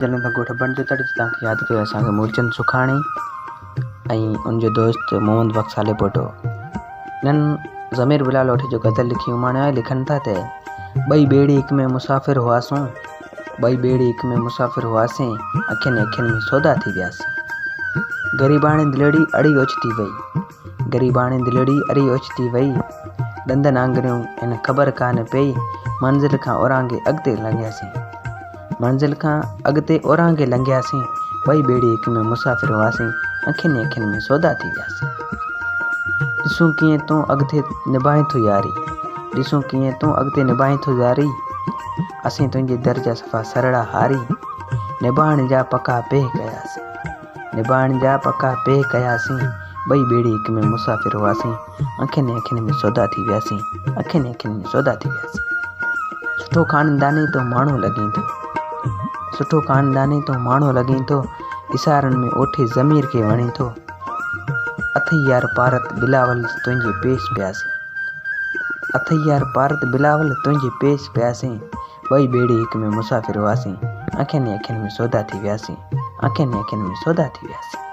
जल्दी में गोठ बन जो तड़ी तक याद कयो असांखे मूलचंद सुखाणी ऐं उनजो दोस्त मोहम्मद बख्शाले पोटो नन ज़मीर बिलाल ओठे जो गज़ल लिखी उमाणे लिखन था ते बई बेड़ी एक में मुसाफिर हुआसूं बई बेड़ी एक में मुसाफिर हुआसीं अखियुनि अखियुनि में सौदा थी वियासीं गरीबाणी दिलड़ी अड़ी ओचती वई गरीबाणी दिलड़ी अड़ी ओचती वई दंदन आंगरियूं इन ख़बर कान पई मंज़िल खां ओरांगे अॻिते लंघियासीं मंज़िल खां अॻिते ओरांगे लंघियासीं बई बेड़ी हिक में मुसाफ़िर हुआसीं अखियुनि अखियुनि में सौदा थी वियासीं ॾिसूं कीअं तूं अॻिते निभाए थो यारी ॾिसूं कीअं तूं अॻिते निभाए थो यारी असीं तुंहिंजे दर जा सफ़ा सरड़ा हारी निभाइण जा पका पे कयासीं निभाइण जा पका पे कयासीं बई बेड़ी हिक में मुसाफ़िर हुआसीं अखियुनि अखियुनि में सौदा थी वियासीं अखियुनि अखियुनि में सौदा थी वियासीं सुठो ख़ानदानी तो माण्हू लॻे थो सुठो ख़ानदानी तो माण्हू लॻे थो इशारनि में ओठे ज़मीर खे वणे थो अथई यार पारत बिलावल तुंहिंजे पेश पियासीं अथई यार पारत बिलावल तुंहिंजे पेश पियासीं बई बेड़ी हिक में मुसाफ़िर हुआसीं अखियुनि अखियुनि में सौदा थी वियासीं अखियुनि अखियुनि में सौदा थी वियासीं।